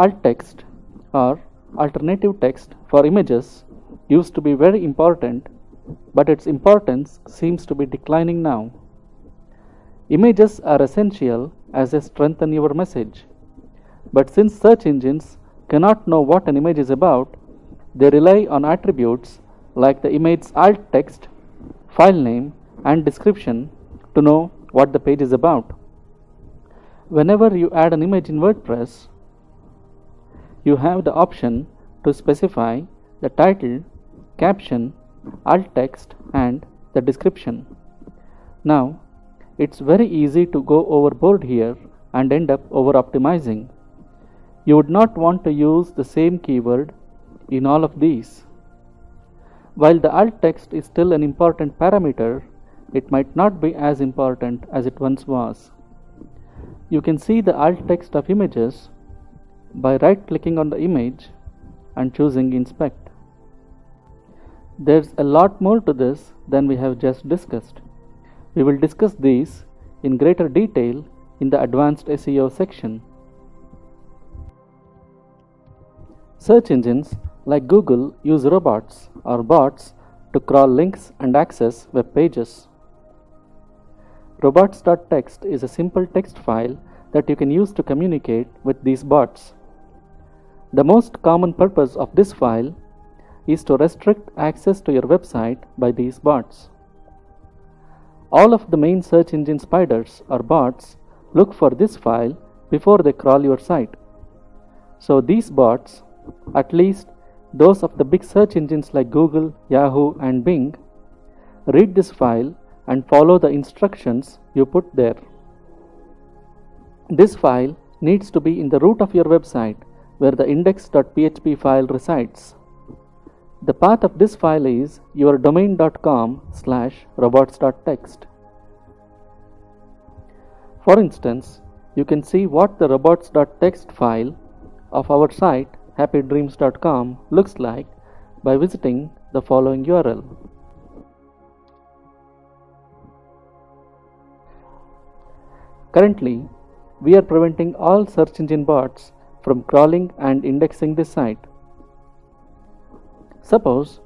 Alt text or alternative text for images used to be very important, but its importance seems to be declining now. Images are essential as they strengthen your message, but since search engines cannot know what an image is about, they rely on attributes like the image's alt text, file name, and description to know what the page is about. Whenever you add an image in WordPress, you have the option to specify the title, caption, alt text, and the description. Now, it's very easy to go overboard here and end up over optimizing. You would not want to use the same keyword in all of these. While the alt text is still an important parameter, it might not be as important as it once was. You can see the alt text of images by right-clicking on the image and choosing Inspect. There's a lot more to this than we have just discussed. We will discuss these in greater detail in the Advanced SEO section. Search engines like Google use robots or bots to crawl links and access web pages. Robots.txt is a simple text file that you can use to communicate with these bots. The most common purpose of this file is to restrict access to your website by these bots. All of the main search engine spiders or bots look for this file before they crawl your site. So these bots, at least those of the big search engines like Google, Yahoo, and Bing, read this file and follow the instructions you put there. This file needs to be in the root of your website where the index.php file resides. The path of this file is your domain.com/robots.txt. For instance, you can see what the robots.txt file of our site happydreams.com looks like by visiting the following URL. Currently, we are preventing all search engine bots from crawling and indexing this site. Suppose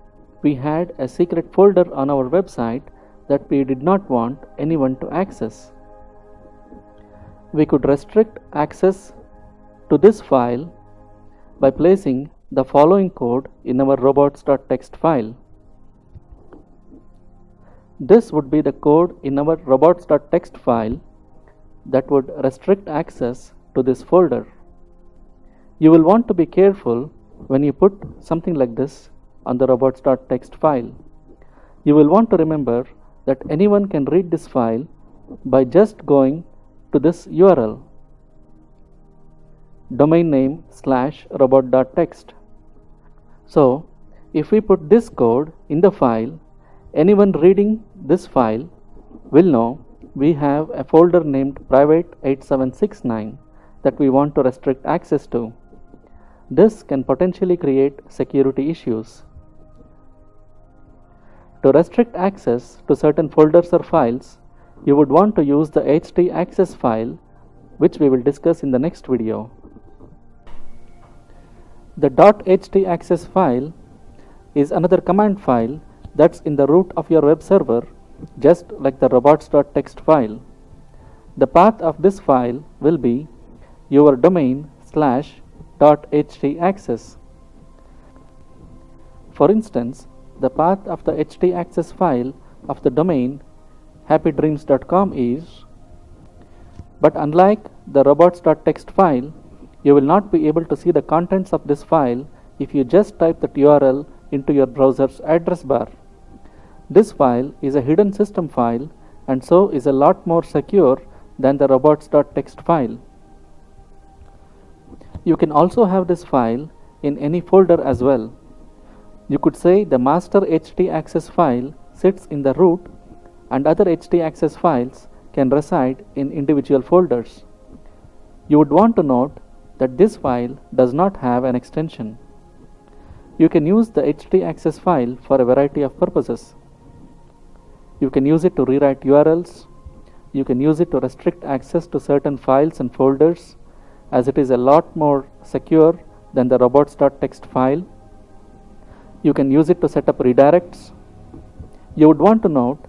we had a secret folder on our website that we did not want anyone to access. We could restrict access to this file by placing the following code in our robots.txt file. This would be the code in our robots.txt file that would restrict access to this folder. You will want to be careful when you put something like this on the robots.txt file. You will want to remember that anyone can read this file by just going to this URL, domain name /robot.txt. So, if we put this code in the file, anyone reading this file will know we have a folder named private8769 that we want to restrict access to. This can potentially create security issues. To restrict access to certain folders or files, you would want to use the htaccess file, which we will discuss in the next video. The .htaccess file is another command file that's in the root of your web server, just like the robots.txt file. The path of this file will be your domain/.htaccess. For instance, the path of the htaccess file of the domain happydreams.com is, but unlike the robots.txt file, you will not be able to see the contents of this file if you just type that URL into your browser's address bar. This file is a hidden system file and so is a lot more secure than the robots.txt file. You can also have this file in any folder as well. You could say the master htaccess file sits in the root and other htaccess files can reside in individual folders. You would want to note that this file does not have an extension. You can use the htaccess file for a variety of purposes. You can use it to rewrite URLs. You can use it to restrict access to certain files and folders. as it is a lot more secure than the robots.txt file. You can use it to set up redirects. You would want to note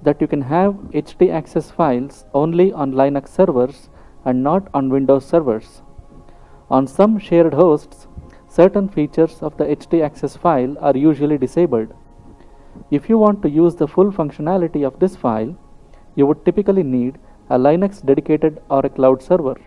that you can have htaccess files only on Linux servers and not on Windows servers. On some shared hosts, certain features of the htaccess file are usually disabled. If you want to use the full functionality of this file, you would typically need a Linux dedicated or a cloud server.